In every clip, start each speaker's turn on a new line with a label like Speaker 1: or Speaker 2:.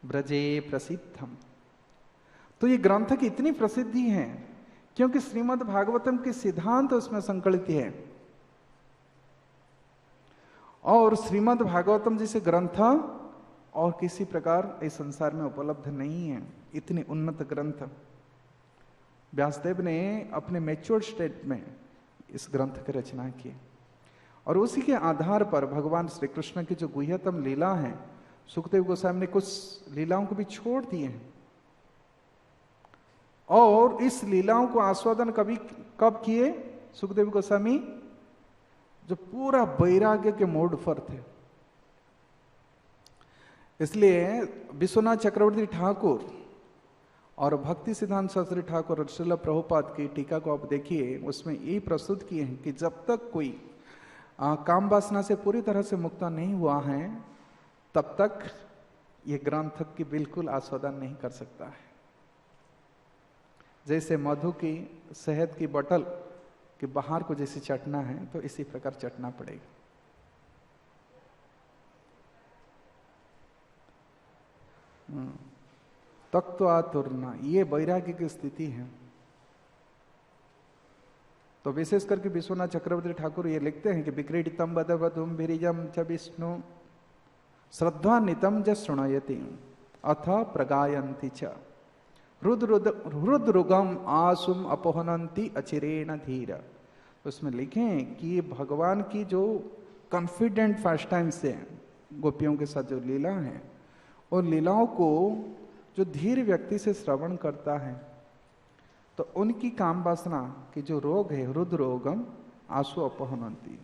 Speaker 1: ब्रजे प्रसिद्धम। तो ये ग्रंथ की इतनी प्रसिद्धि है क्योंकि श्रीमद् भागवतम के सिद्धांत उसमें संकलित है। और श्रीमद् भागवतम जैसे ग्रंथ और किसी प्रकार इस संसार में उपलब्ध नहीं है। इतनी उन्नत ग्रंथ व्यासदेव ने अपने मैच्योर स्टेट में इस ग्रंथ की रचना की और उसी के आधार पर भगवान श्री कृष्ण की जो गुह्यतम लीला है, सुखदेव गोस्वामी ने कुछ लीलाओं को भी छोड़ दिए हैं और इस लीलाओं को आस्वादन कब किए सुखदेव गोस्वामी? जो पूरा वैराग्य के मोड पर थे। इसलिए विश्वनाथ चक्रवर्ती ठाकुर और भक्ति सिद्धांत शास्त्री ठाकुर और श्रील प्रभुपाद की टीका को आप देखिए, उसमें यही प्रस्तुत किए हैं कि जब तक कोई काम वासना से पूरी तरह से मुक्त नहीं हुआ है तब तक ये ग्रंथ की बिल्कुल आस्वादन नहीं कर सकता है। जैसे मधु की शहद की बोतल के बाहर को जैसे चटना है तो इसी प्रकार चटना पड़ेगा। तत्वातुरना, ये वैराग्य की स्थिति है। तो विशेष करके विश्वनाथ चक्रवर्ती ठाकुर ये लिखते हैं कि विक्रीडितम बदवधुम भिरिजम च विष्णु श्रद्धान्वितम ज शृणयति अथ प्रगायन्ति च हृदरुगम आसुम अपहनन्ति अचिरेण धीर। उसमें लिखें कि ये भगवान की जो कॉन्फिडेंट फास्ट टाइम से गोपियों के साथ जो लीला है और लीलाओं को जो धीर व्यक्ति से श्रवण करता है तो उनकी काम वासना की जो रोग है हृद रोगम आसु अपहनन्ति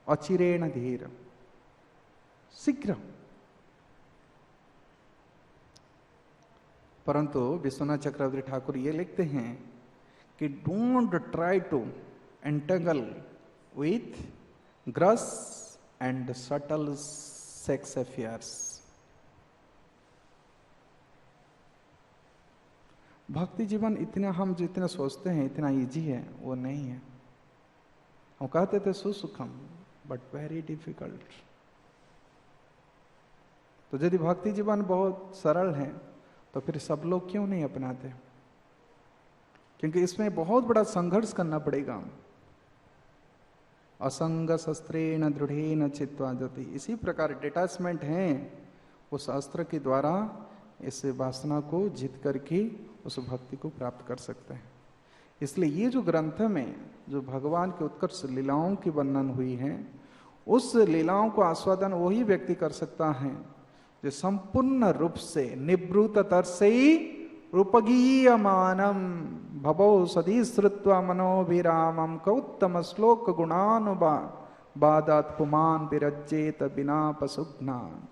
Speaker 1: अचिरेण धीर, शीघ्र। परंतु विश्वनाथ चक्रवर्ती ठाकुर ये लिखते हैं कि don't try to entangle with gross and subtle sex affairs. भक्ति जीवन इतना हम जितना सोचते हैं इतना इजी है वो नहीं है। वो कहते थे सुसुखम बट वेरी डिफिकल्ट। तो यदि भक्ति जीवन बहुत सरल है तो फिर सब लोग क्यों नहीं अपनाते? क्योंकि इसमें बहुत बड़ा संघर्ष करना पड़ेगा। असंग शस्त्रेण दृढ़ेन चित्वा ज्योति, इसी प्रकार डिटैचमेंट है उस अस्त्र के द्वारा इस वासना को जीत करके उस भक्ति को प्राप्त कर सकते हैं। इसलिए ये जो ग्रंथ में जो भगवान के उत्कर्ष लीलाओं की वर्णन हुई है उस लीलाओं को आस्वादन वही व्यक्ति कर सकता है जो संपूर्ण रूप से निवृत तरसई रूपगीयमानम भवो सदी श्रुत्वा मनोभिरामम कौत्तम श्लोक गुणानुवादात् पुमान विरज्येत बिना पशुघ्नान।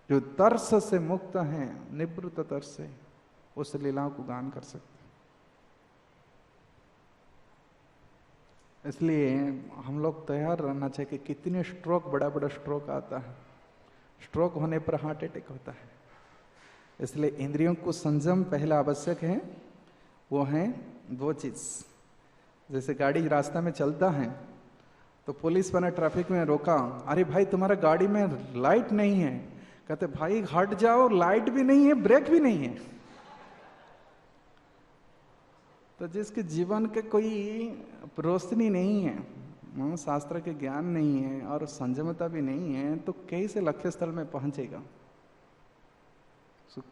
Speaker 1: जो तर्स से मुक्त हैं, निवृत्त तर्स से, उस लीलाओं को गान कर सकते। इसलिए हम लोग तैयार रहना चाहिए कि कितने स्ट्रोक, बड़ा बड़ा स्ट्रोक आता है। स्ट्रोक होने पर हार्ट अटैक होता है। इसलिए इंद्रियों को संयम पहला आवश्यक है। वो है दो चीज। जैसे गाड़ी रास्ता में चलता है तो पुलिस वाला ट्रैफिक में रोका, अरे भाई तुम्हारा गाड़ी में लाइट नहीं है। कहते भाई हट जाओ, लाइट भी नहीं है, ब्रेक भी नहीं है। तो जिसके जीवन के कोई रोशनी नहीं है, शास्त्र के ज्ञान नहीं है और संयमता भी नहीं है, तो कैसे लक्ष्य स्थल में पहुंचेगा?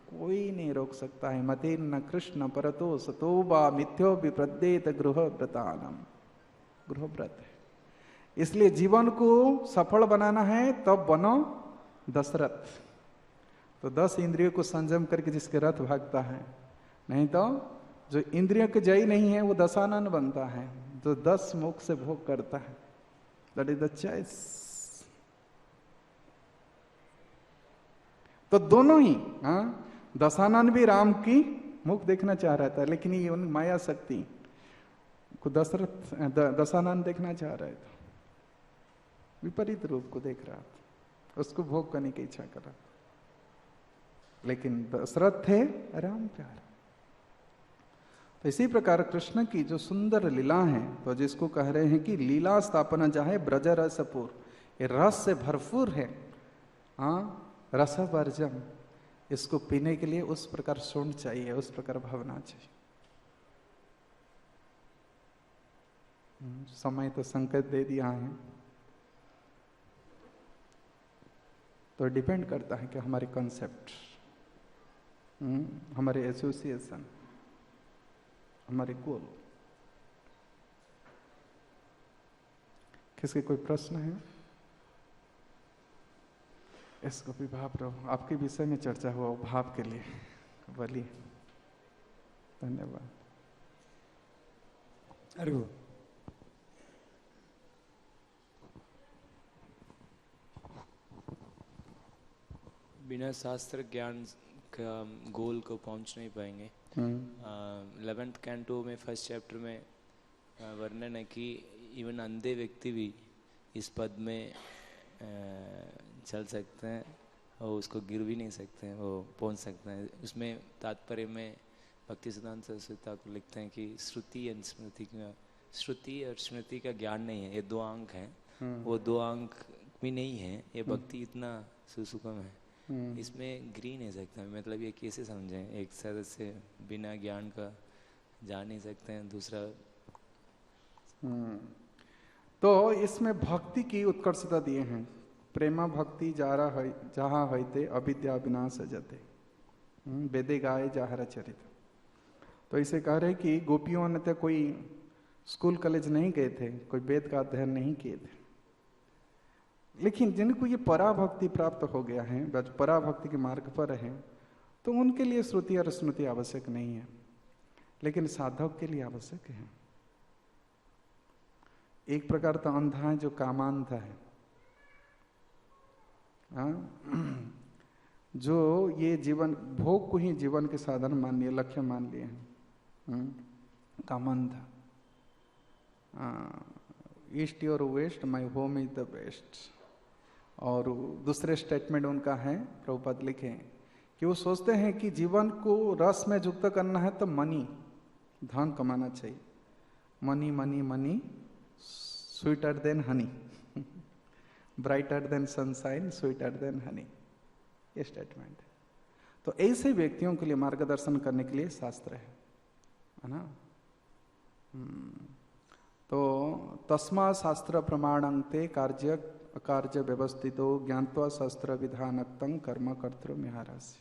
Speaker 1: कोई नहीं रोक सकता है। मते न कृष्ण परतो सतो वा मिथ्यो विप्रदेत गृह व्रतानम। गृह व्रत है। इसलिए जीवन को सफल बनाना है तब बनो दशरथ। तो 10 इंद्रियों को संयम करके जिसके रथ भागता है, नहीं तो जो इंद्रियों के जय नहीं है वो दशानन बनता है, जो 10 मुख से भोग करता है। That is the choice. तो दोनों ही, दशानन भी राम की मुख देखना चाह रहा था, लेकिन ये उन माया शक्ति को दशानन देखना चाह रहा था, विपरीत रूप को देख रहा था, उसको भोग करने की इच्छा कर रहा था। लेकिन दशरथ थे राम प्यार। तो इसी प्रकार कृष्ण की जो सुंदर लीला है, तो जिसको कह रहे हैं कि लीला स्थापना चाहे ब्रज रसपूर, ये रस से भरपूर है। हाँ, रसवर्जम, इसको पीने के लिए उस प्रकार सुन चाहिए, उस प्रकार भावना चाहिए। समय तो संकेत दे दिया है, तो डिपेंड करता है कि हमारे कॉन्सेप्ट, हमारे एसोसिएशन, हमारे गोल। किसके कोई प्रश्न है? इसको भी भाव रहो, आपके विषय में चर्चा हुआ भाव के लिए, बोलिए। धन्यवाद।
Speaker 2: अरे
Speaker 3: बिना शास्त्र ज्ञान का गोल को पहुंच नहीं पाएंगे। 11th कैंटो में फर्स्ट चैप्टर में वर्णन है कि इवन अंधे व्यक्ति भी इस पद में चल सकते हैं और उसको गिर भी नहीं सकते हैं, वो पहुंच सकते हैं। उसमें तात्पर्य में भक्ति सिद्धांत सरस्वती ठाकुर लिखते हैं कि श्रुति और स्मृति का ज्ञान नहीं है, ये दो अंक हैं, वो दो अंक भी नहीं है, ये भक्ति इतना सुसुखम है, इसमें गिर नहीं सकता। मतलब ये कैसे समझें? एक सदस्य बिना ज्ञान का जा नहीं सकते हैं, दूसरा
Speaker 1: तो इसमें भक्ति की उत्कर्षता दिए हैं। प्रेमा भक्ति जहाँ होते अविद्या विनाश जते, वेदे गाए जाहरा चरित। तो इसे कह रहे कि गोपियों ने तो कोई स्कूल कॉलेज नहीं गए थे, कोई वेद का अध्ययन नहीं किए थे, लेकिन जिनको ये पराभक्ति प्राप्त हो गया है, पराभक्ति के मार्ग पर है, तो उनके लिए श्रुति और स्मृति आवश्यक नहीं है, लेकिन साधक के लिए आवश्यक है। एक प्रकार तो अंधा है जो कामांधा है, जो ये जीवन भोग को ही जीवन के साधन मान लिए, लक्ष्य मान लिए हैं, कामांधा। ईस्ट और west, my home is the best. और दूसरे स्टेटमेंट उनका है, प्रभुपाद लिखे कि वो सोचते हैं कि जीवन को रस में युक्त करना है तो मनी, धन कमाना चाहिए। Money money money sweeter than Honey, brighter then sunshine, sweeter than Honey, ये स्टेटमेंट है। तो ऐसे व्यक्तियों के लिए मार्गदर्शन करने के लिए शास्त्र है ना। तो तस्मा शास्त्र प्रमाणांते कार्य अकार्य व्यवस्थितो ज्ञात्वा शास्त्र विधानक्तं कर्म कर्तृ मिहारास्य।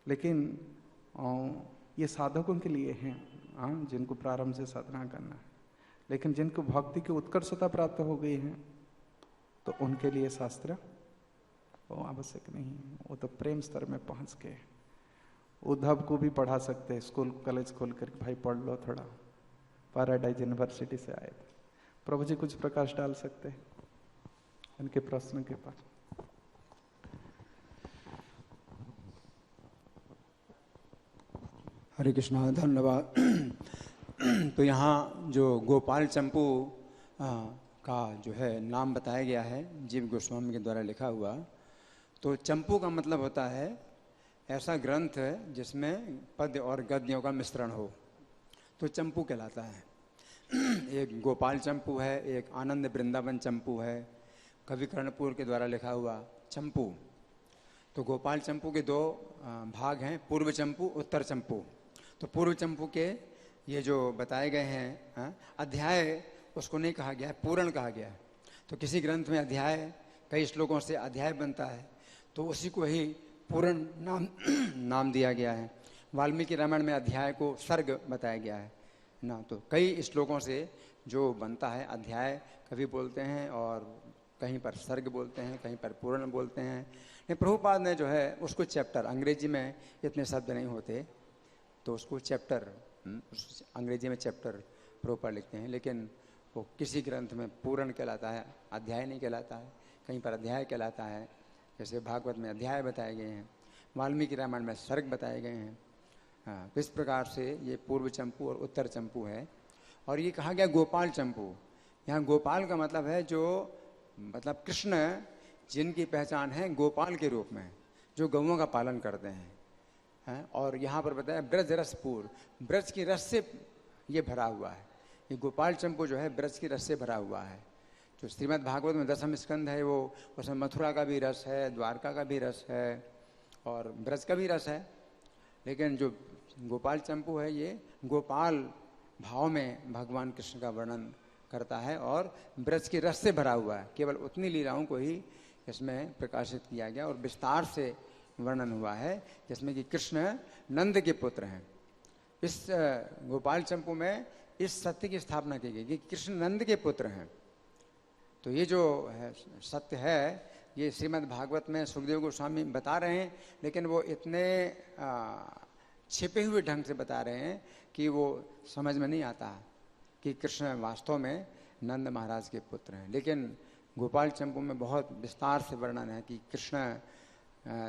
Speaker 1: लेकिन ये साधकों के लिए हैं, जिनको प्रारंभ से साधना करना है। लेकिन जिनको भक्ति की उत्कर्षता प्राप्त हो गई है, तो उनके लिए शास्त्र वो आवश्यक नहीं है, वो तो प्रेम स्तर में पहुंच के उद्धव को भी पढ़ा सकते हैं, स्कूल कॉलेज खोल कर, भाई पढ़ लो थोड़ा, पैराडाइज यूनिवर्सिटी से आए थे। प्रभु जी कुछ प्रकाश डाल सकते हैं उनके प्रश्न के पर।
Speaker 2: हरे कृष्णा, धन्यवाद। तो यहाँ जो गोपाल चंपू का जो है नाम बताया गया है जीव गोस्वामी के द्वारा लिखा हुआ, तो चंपू का मतलब होता है ऐसा ग्रंथ है जिसमें पद्य और गद्यों का मिश्रण हो, तो चंपू कहलाता है। एक गोपाल चंपू है, एक आनंद वृंदावन चंपू है, कवि कर्णपुर के द्वारा लिखा हुआ चंपू। तो गोपाल चंपू के दो भाग हैं, पूर्व चंपू, उत्तर चंपू। तो पूर्व चंपू के ये जो बताए गए हैं अध्याय, उसको नहीं कहा गया है, पूरण कहा गया है। तो किसी ग्रंथ में अध्याय, कई श्लोकों से अध्याय बनता है, तो उसी को ही पूरण नाम दिया गया है। वाल्मीकि रामायण में अध्याय को सर्ग बताया गया है ना। तो कई श्लोकों से जो बनता है अध्याय, कभी बोलते हैं और कहीं पर सर्ग बोलते हैं, कहीं पर पूर्ण बोलते हैं। नहीं, प्रभुपाद ने जो है उसको चैप्टर, अंग्रेजी में इतने शब्द नहीं होते तो उसको चैप्टर, अंग्रेजी में चैप्टर प्रभुपाद लिखते हैं, लेकिन वो किसी ग्रंथ में पूर्ण कहलाता है, अध्याय नहीं कहलाता है। कहीं पर अध्याय कहलाता है, जैसे भागवत में अध्याय बताए गए हैं, वाल्मीकि रामायण में सर्ग बताए गए हैं। हाँ, तो इस प्रकार से ये पूर्व चंपू और उत्तर चंपू है। और ये कहा गया गोपाल चंपू। यहाँ गोपाल का मतलब है जो, मतलब कृष्ण जिनकी पहचान है गोपाल के रूप में, जो गौओं का पालन करते हैं। और यहाँ पर बताया ब्रज रसपूर, ब्रज की रस से ये भरा हुआ है। ये गोपाल चंपू जो है ब्रज की रस से भरा हुआ है। जो श्रीमद् भागवत में 10वें स्कंद है, वो उसमें मथुरा का भी रस है, द्वारका का भी रस है और ब्रज का भी रस है। लेकिन जो गोपाल चंपू है, ये गोपाल भाव में भगवान कृष्ण का वर्णन करता है और ब्रज के रस से भरा हुआ है। केवल उतनी लीलाओं को ही इसमें प्रकाशित किया गया और विस्तार से वर्णन हुआ है, जिसमें कि कृष्ण नंद के पुत्र हैं। इस गोपाल चंपू में इस सत्य की स्थापना की गई कि कृष्ण नंद के पुत्र हैं। तो ये जो है सत्य है, ये श्रीमद् भागवत में सुखदेव गोस्वामी बता रहे हैं, लेकिन वो इतने छिपे हुए ढंग से बता रहे हैं कि वो समझ में नहीं आता कि कृष्ण वास्तव में नंद महाराज के पुत्र हैं। लेकिन गोपाल चंपू में बहुत विस्तार से वर्णन है कि कृष्ण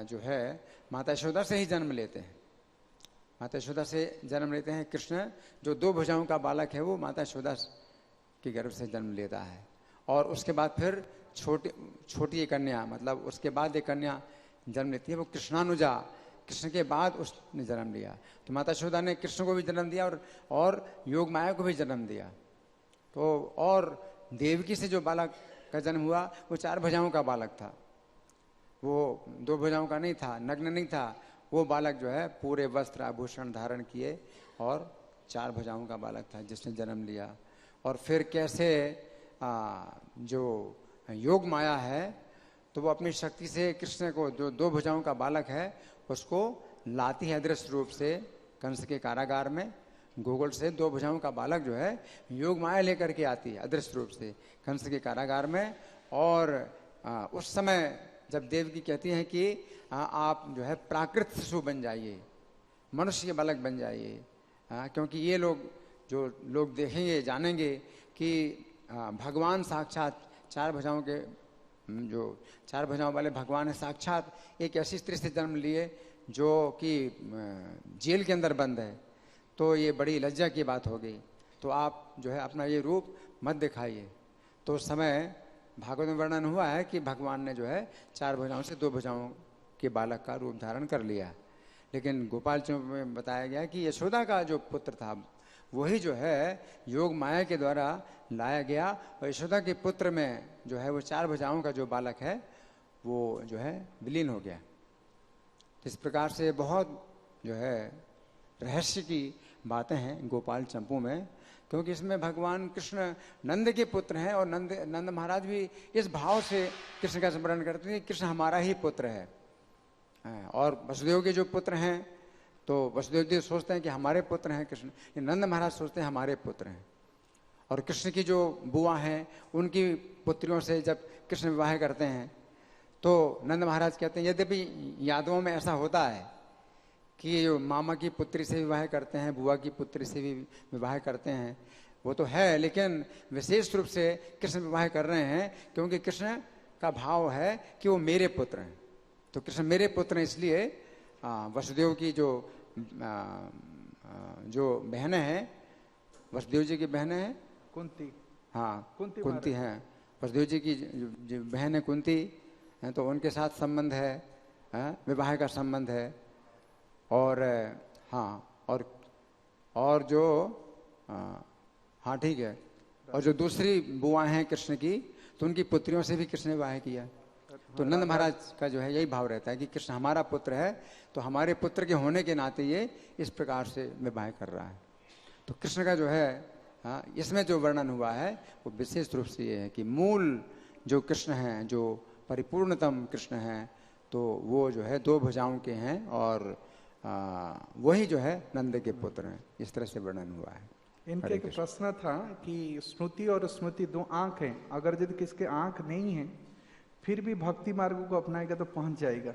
Speaker 2: जो है माता यशोदा से ही जन्म लेते हैं। माता यशोदा से जन्म लेते हैं। कृष्ण जो 2 भुजाओं का बालक है, वो माता यशोदा के गर्भ से जन्म लेता है। और उसके बाद फिर छोटी कन्या, मतलब उसके बाद एक कन्या जन्म लेती है, वो कृष्णानुजा। कृष्ण के बाद उसने जन्म लिया। तो माता यशोदा ने कृष्ण को भी जन्म दिया और योग माया को भी जन्म दिया। तो और देवकी से जो बालक का जन्म हुआ, वो 4 भुजाओं का बालक था। वो 2 भुजाओं का नहीं था, नग्न नहीं था। वो बालक जो है पूरे वस्त्र आभूषण धारण किए और 4 भुजाओं का बालक था जिसने जन्म लिया। और फिर कैसे जो योग माया है, तो वो अपनी शक्ति से कृष्ण को, जो 2 भुजाओं का बालक है, उसको लाती है अदृश्य रूप से कंस के कारागार में। गोकुल से 2 भुजाओं का बालक जो है योग माया लेकर के आती है अदृश्य रूप से कंस के कारागार में। और उस समय जब देवकी कहती हैं कि आप जो है प्राकृत शिशु बन जाइए, मनुष्य के बालक बन जाइए, क्योंकि ये लोग, जो लोग देखेंगे, जानेंगे कि भगवान साक्षात 4 भुजाओं के, जो 4 भुजाओं वाले भगवान है, साक्षात एक ऐसी स्त्री से जन्म लिए जो कि जेल के अंदर बंद है। तो ये बड़ी लज्जा की बात हो गई। तो आप जो है अपना ये रूप मत दिखाइए। तो उस समय भागवत में वर्णन हुआ है कि भगवान ने जो है 4 भुजाओं से 2 भुजाओं के बालक का रूप धारण कर लिया। लेकिन गोपाल चंपू में बताया गया कि यशोदा का जो पुत्र था, वही जो है योग माया के द्वारा लाया गया और यशोदा के पुत्र में जो है वो 4 भुजाओं का जो बालक है, वो जो है विलीन हो गया। तो इस प्रकार से बहुत जो है रहस्य की बातें हैं गोपाल चंपू में, क्योंकि इसमें भगवान कृष्ण नंद के पुत्र हैं और नंद महाराज भी इस भाव से कृष्ण का स्मरण करते हैं कि कृष्ण हमारा ही पुत्र है। और वसुदेव के जो पुत्र हैं, तो वसुदेव जी सोचते हैं कि हमारे पुत्र हैं कृष्ण, नंद महाराज सोचते हैं हमारे पुत्र हैं। और कृष्ण की जो बुआ हैं, उनकी पुत्रियों से जब कृष्ण विवाह करते हैं, तो नंद महाराज कहते हैं, यद्यपि यादवों में ऐसा होता है कि जो मामा की पुत्री से विवाह करते हैं, बुआ की पुत्री से भी विवाह करते हैं, वो तो है, लेकिन विशेष रूप से कृष्ण विवाह कर रहे हैं क्योंकि कृष्ण का भाव है कि वो मेरे पुत्र हैं। तो कृष्ण मेरे पुत्र हैं, इसलिए वसुदेव की जो बहनें हैं, वसुदेव जी की बहनें हैं
Speaker 1: कुंती,
Speaker 2: हाँ कुंती हैं, वसुदेव जी की जो बहन है कुंती हैं, तो उनके साथ संबंध है, विवाह का संबंध है। और हाँ, और जो हाँ ठीक है, और जो दूसरी बुआ हैं कृष्ण की, तो उनकी पुत्रियों से भी कृष्ण ने विवाह किया। तो नंद महाराज का जो है यही भाव रहता है कि कृष्ण हमारा पुत्र है, तो हमारे पुत्र के होने के नाते ये इस प्रकार से विवाह कर रहा है। तो कृष्ण का जो है इसमें जो वर्णन हुआ है वो विशेष रूप से ये है कि मूल जो कृष्ण हैं, जो परिपूर्णतम कृष्ण हैं, तो वो जो है 2 भुजाओं के हैं और वही जो है नंद के पुत्र हैं। इस तरह से वर्णन हुआ है।
Speaker 1: इनके एक प्रश्न था कि स्मृति और स्मृति 2 आंख हैं, अगर यदि किसके आंख नहीं है फिर भी भक्ति मार्ग को अपनाएगा तो पहुंच जाएगा,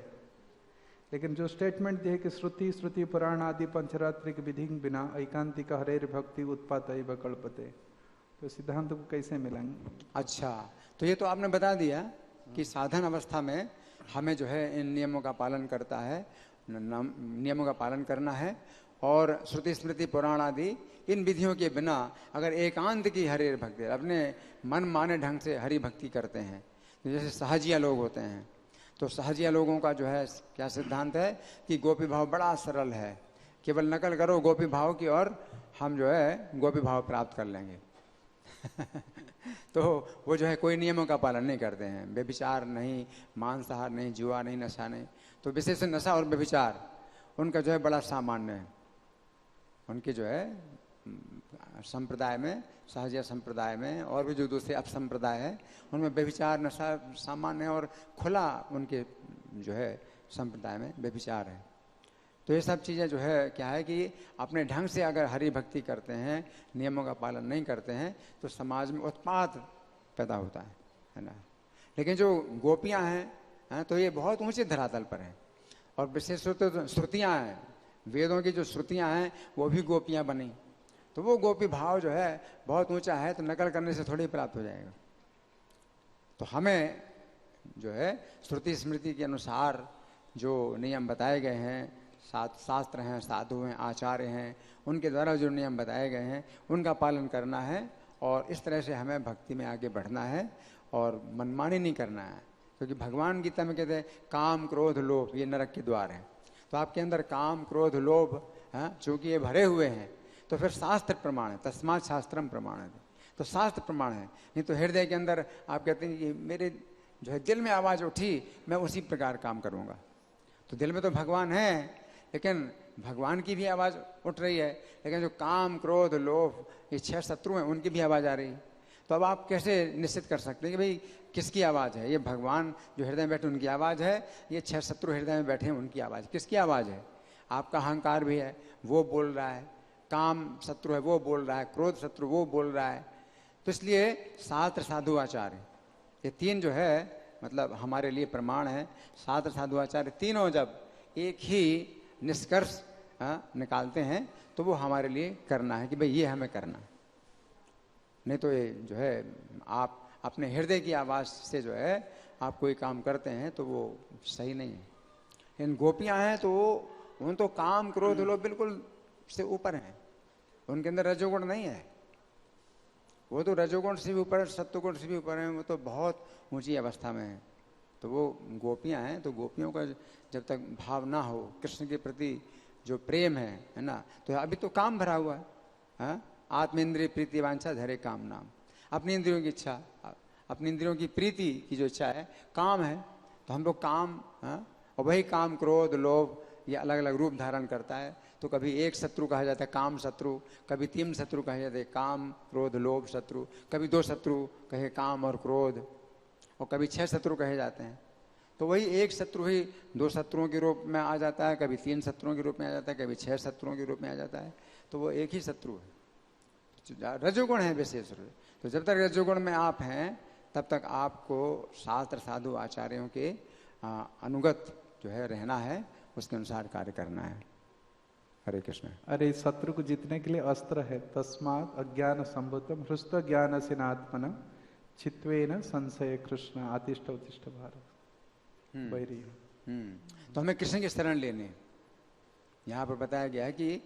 Speaker 1: लेकिन जो स्टेटमेंट दिए कि श्रुति स्मृति पुराण आदि पंचरात्रिक विधि बिना एकांतिक हरेर भक्ति उत्पात कल्पते, तो सिद्धांत को कैसे मिलाएंगे?
Speaker 2: अच्छा, तो ये तो आपने बता दिया कि साधन अवस्था में हमें जो है इन नियमों का पालन करता है, नियमों का पालन करना है। और श्रुति स्मृति पुराण आदि इन विधियों के बिना अगर एकांत की हरि भक्ति, अपने मन माने ढंग से हरि भक्ति करते हैं, जैसे सहजिया लोग होते हैं, तो सहजिया लोगों का जो है क्या सिद्धांत है कि गोपी भाव बड़ा सरल है, केवल नकल करो गोपी भाव की और हम जो है गोपी भाव प्राप्त कर लेंगे। तो वो जो है कोई नियमों का पालन नहीं करते हैं, व्यभिचार नहीं, मांसाहार नहीं, जुआ नहीं, नशा नहीं। तो विशेष नशा और व्यभिचार उनका जो है बड़ा सामान्य है। उनके जो है संप्रदाय में, सहजिया संप्रदाय में और भी जो दूसरे अपसंप्रदाय है उनमें व्यभिचार नशा सामान्य है और खुला उनके जो है संप्रदाय में व्यभिचार है। तो ये सब चीज़ें जो है क्या है कि अपने ढंग से अगर हरि भक्ति करते हैं, नियमों का पालन नहीं करते हैं तो समाज में उत्पात पैदा होता है ना। लेकिन जो गोपियां हैं तो ये बहुत ऊंचे धरातल पर हैं और विशेष रूप से श्रुतियाँ हैं, वेदों की जो श्रुतियाँ हैं वो भी गोपियाँ बनी। तो वो गोपी भाव जो है बहुत ऊंचा है, तो नकल करने से थोड़ी प्राप्त हो जाएगा। तो हमें जो है श्रुति स्मृति के अनुसार जो नियम बताए गए हैं, शास्त्र हैं, साधु हैं, आचार्य हैं, उनके द्वारा जो नियम बताए गए हैं उनका पालन करना है और इस तरह से हमें भक्ति में आगे बढ़ना है और मनमानी नहीं करना है। क्योंकि भगवान गीता में कहते हैं काम क्रोध लोभ ये नरक के द्वार है। तो आपके अंदर काम क्रोध लोभ चूंकि ये भरे हुए हैं तो फिर शास्त्र प्रमाण है, तस्मात् शास्त्रम प्रमाण है, तो शास्त्र प्रमाण है। नहीं तो हृदय के अंदर आप कहते हैं कि मेरे जो है दिल में आवाज़ उठी मैं उसी प्रकार काम करूँगा। तो दिल में तो भगवान है लेकिन भगवान की भी आवाज़ उठ रही है, लेकिन जो काम क्रोध लोभ ये 6 शत्रु हैं उनकी भी आवाज़ आ रही है। तो अब आप कैसे निश्चित कर सकते हैं कि भाई किसकी आवाज़ है? ये भगवान जो हृदय में बैठे उनकी आवाज़ है, ये 6 शत्रु हृदय में बैठे हैं उनकी आवाज़, किसकी आवाज़ है? आपका अहंकार भी है, वो बोल रहा है, काम शत्रु है वो बोल रहा है, क्रोध शत्रु वो बोल रहा है। तो इसलिए शास्त्र साधु आचार्य ये 3 जो है मतलब हमारे लिए प्रमाण है। शास्त्र साधु आचार्य तीनों जब एक ही निष्कर्ष निकालते हैं तो वो हमारे लिए करना है कि भाई ये हमें करना है। नहीं तो ये जो है आप अपने हृदय की आवाज़ से जो है आप कोई काम करते हैं तो वो सही नहीं है। इन गोपियां हैं तो उन तो काम क्रोध लोग बिल्कुल से ऊपर हैं, उनके अंदर रजोगुण नहीं है। वो तो रजोगुण से भी ऊपर, सत्वगुण से भी ऊपर हैं, वो तो बहुत ऊंची अवस्था में है। तो वो गोपियां हैं तो गोपियों का जब तक भाव ना हो कृष्ण के प्रति जो प्रेम है ना, तो अभी तो काम भरा हुआ है। आत्मेंद्रिय प्रीति वांछा धरे काम नाम, अपनी इंद्रियों की इच्छा, अपनी इंद्रियों की प्रीति की जो इच्छा है काम है। तो हम लोग काम और वही काम क्रोध लोभ ये अलग अलग रूप धारण करता है। तो कभी एक शत्रु कहा जाता है काम शत्रु, कभी 3 शत्रु कहे जाते हैं काम क्रोध लोभ शत्रु, कभी 2 शत्रु कहे काम और क्रोध, और कभी 6 शत्रु कहे जाते हैं। तो वही एक शत्रु ही 2 शत्रुओं के रूप में आ जाता है, कभी 3 शत्रुओं के रूप में आ जाता है, कभी 6 शत्रुओं के रूप में आ जाता है। तो वो एक ही शत्रु है, रजोगुण है विशेष रूप। तो जब तक रजोगुण में आप हैं तब तक आपको शास्त्र साधु आचार्यों के अनुगत जो है रहना है, उसके अनुसार कार्य करना है। हरे कृष्ण।
Speaker 1: अरे शत्रु को जीतने के लिए अस्त्र है, तस्मात् अज्ञान संभूतम हृष्ट ज्ञान सिनात्मन चित्वेन संशय कृष्ण आतिष्ठ उत्तिष्ठ भारत। बैरी
Speaker 2: तो हमें कृष्ण की शरण लेने, यहाँ पर बताया गया है कि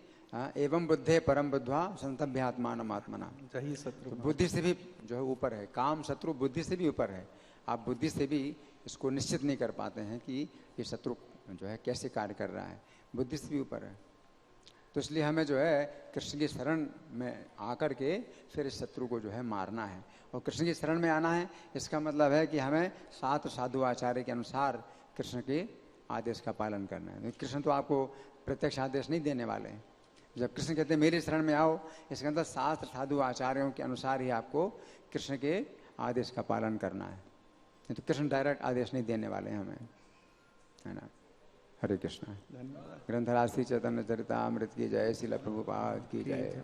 Speaker 2: एवं बुद्धे परम बुद्ध्वा संतभ्यात्मान आत्मना,
Speaker 1: यही शत्रु
Speaker 2: तो बुद्धि से भी जो है ऊपर है। काम शत्रु बुद्धि से भी ऊपर है। आप बुद्धि से भी इसको निश्चित नहीं कर पाते हैं कि ये शत्रु जो है कैसे कार्य कर रहा है, बुद्धि से भी ऊपर है। तो इसलिए हमें जो है कृष्ण की शरण में आकर के फिर इस शत्रु को जो है मारना है। और कृष्ण की शरण में आना है इसका मतलब है कि हमें शास्त्र साधु आचार्य के अनुसार कृष्ण के आदेश का पालन करना है। कृष्ण तो आपको प्रत्यक्ष आदेश नहीं देने वाले हैं। जब कृष्ण कहते हैं मेरी शरण में आओ, इसके अंदर शास्त्र साधु आचार्यों के अनुसार ही आपको कृष्ण के आदेश का पालन करना है। नहीं तो कृष्ण डायरेक्ट आदेश नहीं देने वाले हैं हमें, है ना। हरे कृष्ण। ग्रंथराज श्री चैतन्य चरितामृत की जय, श्रील प्रभुपाद की जय।